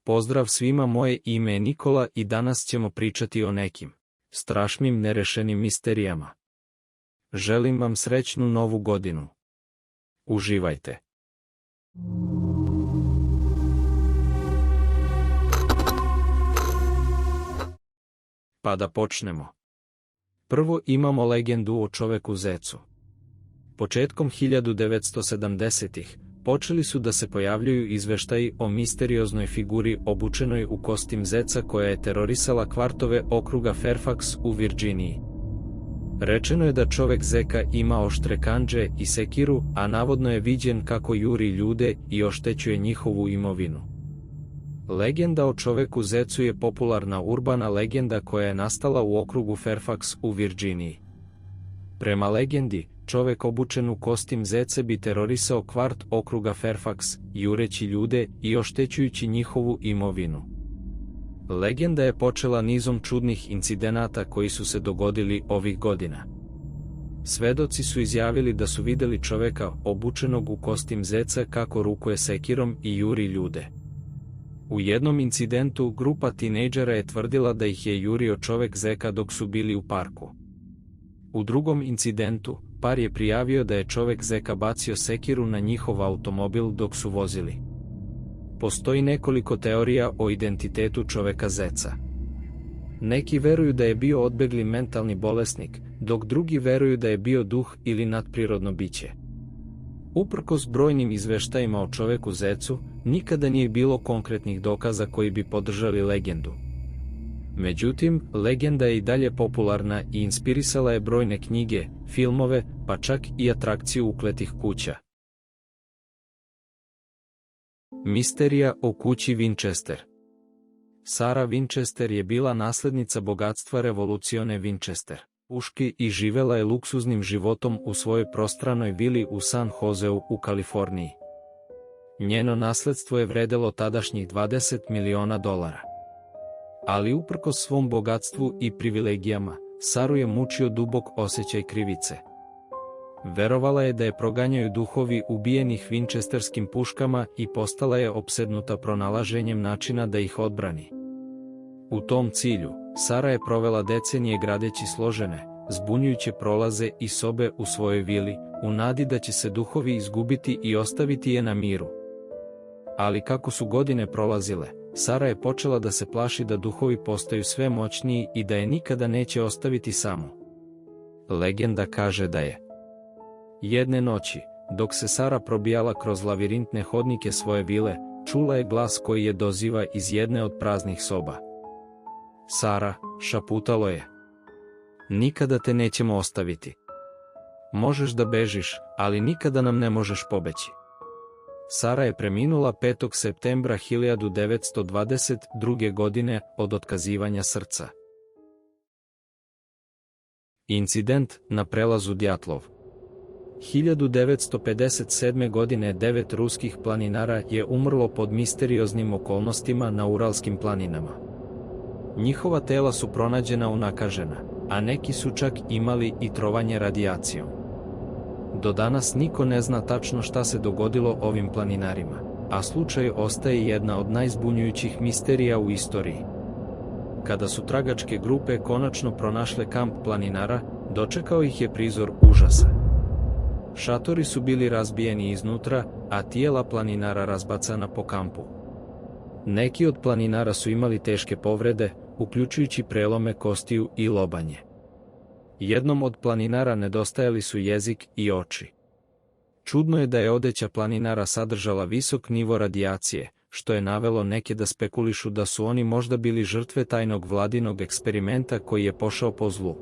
Pozdrav svima, moje ime je Nikola i danas ćemo pričati o nekim strašnim nerešenim misterijama. Želim vam srećnu novu godinu. Uživajte. Pa da počnemo. Prvo imamo legendu o čoveku zecu. Početkom 1970-ih počeli su da se pojavljuju izveštaji o misterioznoj figuri obučenoj u kostim zeca koja je terorisala kvartove okruga Fairfax u Virginiji. Rečeno je da čovek zeka ima oštre kandže i sekiru, a navodno je viđen kako juri ljude i oštećuje njihovu imovinu. Legenda o čoveku zecu je popularna urbana legenda koja je nastala u okrugu Fairfax u Virginiji. Prema legendi, čovek obučen u kostim zeca bi terorisao kvart okruga Fairfax, jureći ljude i oštećujući njihovu imovinu. Legenda je počela nizom čudnih incidenata koji su se dogodili ovih godina. Svedoci su izjavili da su videli čoveka obučenog u kostim zeca kako rukuje sekirom i juri ljude. U jednom incidentu grupa tinejdžera je tvrdila da ih je jurio čovek zeka dok su bili u parku. U drugom incidentu, par je prijavio da je čovek zeka bacio sekiru na njihov automobil dok su vozili. Postoji nekoliko teorija o identitetu čoveka zeca. Neki veruju da je bio odbegli mentalni bolesnik, dok drugi veruju da je bio duh ili nadprirodno biće. Uprkos brojnim izveštajima o čoveku zecu, nikada nije bilo konkretnih dokaza koji bi podržali legendu. Međutim, legenda je i dalje popularna i inspirisala je brojne knjige, filmove, pa čak i atrakciju ukletih kuća. Misterija o kući Winchester. Sarah Winchester je bila naslednica bogatstva revolucione Winchester puški i živela je luksuznim životom u svojoj prostranoj vili u San Joseu u Kaliforniji. Njeno nasledstvo je vredelo tadašnjih $20 miliona. Ali uprkos svom bogatstvu i privilegijama, Saru je mučio dubok osjećaj krivice. Verovala je da je proganjaju duhovi ubijenih Winchesterskim puškama i postala je opsednuta pronalaženjem načina da ih odbrani. U tom cilju, Sara je provela decenije gradeći složene, zbunjujuće prolaze i sobe u svojoj vili, u nadi da će se duhovi izgubiti i ostaviti je na miru. Ali kako su godine prolazile, Sara je počela da se plaši da duhovi postaju sve moćniji i da je nikada neće ostaviti samu. Legenda kaže da je jedne noći, dok se Sara probijala kroz lavirintne hodnike svoje vile, čula je glas koji je doziva iz jedne od praznih soba. Sara, šaputalo je. Nikada te nećemo ostaviti. Možeš da bežiš, ali nikada nam ne možeš pobeći. Sara je preminula 5. septembra 1922. godine od otkazivanja srca. Incident na prelazu Djatlov. 1957. godine 9 ruskih planinara je umrlo pod misterioznim okolnostima na Uralskim planinama. Njihova tela su pronađena unakažena, a neki su čak imali i trovanje radijacijom. Do danas niko ne zna tačno šta se dogodilo ovim planinarima, a slučaj ostaje jedna od najzbunjujućih misterija u istoriji. Kada su tragačke grupe konačno pronašle kamp planinara, dočekao ih je prizor užasa. Šatori su bili razbijeni iznutra, a tijela planinara razbacana po kampu. Neki od planinara su imali teške povrede, uključujući prelome kostiju i lobanje. Jednom od planinara nedostajali su jezik i oči. Čudno je da je odeća planinara sadržala visok nivo radijacije, što je navelo neke da spekulišu da su oni možda bili žrtve tajnog vladinog eksperimenta koji je pošao po zlu.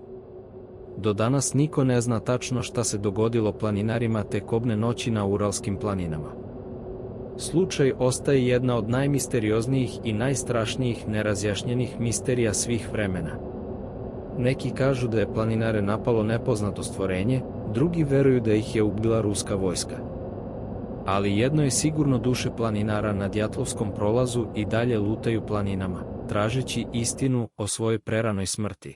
Do danas niko ne zna tačno šta se dogodilo planinarima te kobne noći na Uralskim planinama. Slučaj ostaje jedna od najmisterioznijih i najstrašnijih nerazjašnjenih misterija svih vremena. Neki kažu da je planinare napalo nepoznato stvorenje, drugi veruju da ih je ubila ruska vojska. Ali jedno je sigurno, duše planinara na Djatlovskom prolazu i dalje lutaju planinama, tražeći istinu o svojoj preranoj smrti.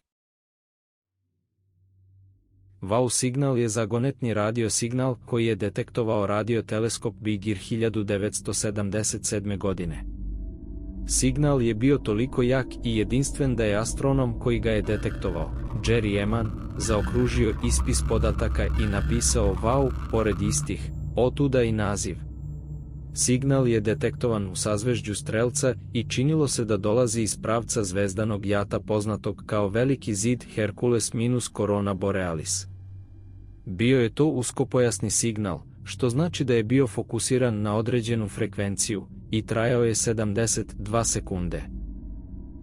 Wow signal je zagonetni radio signal koji je detektovao radioteleskop Bigir 1977. godine. Signal je bio toliko jak i jedinstven da je astronom koji ga je detektovao, Jerry Eman, zaokružio ispis podataka i napisao wow pored istih, otuda i naziv. Signal je detektovan u sazvežđu Strelca i činilo se da dolazi iz pravca zvezdanog jata poznatog kao Veliki zid Hercules minus Corona Borealis. Bio je to uskopojasni signal, što znači da je bio fokusiran na određenu frekvenciju i trajao je 72 sekunde.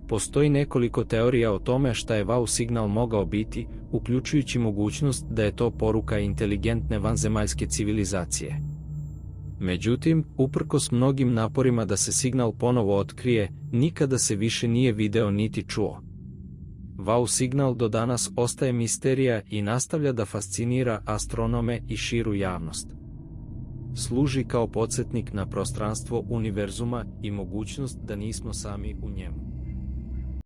Postoji nekoliko teorija o tome šta je wow signal mogao biti, uključujući mogućnost da je to poruka inteligentne vanzemaljske civilizacije. Međutim, uprkos mnogim naporima da se signal ponovo otkrije, nikada se više nije video niti čuo. Wow signal do danas ostaje misterija i nastavlja da fascinira astronome i širu javnost. Služi kao podsjetnik na prostranstvo univerzuma i mogućnost da nismo sami u njemu.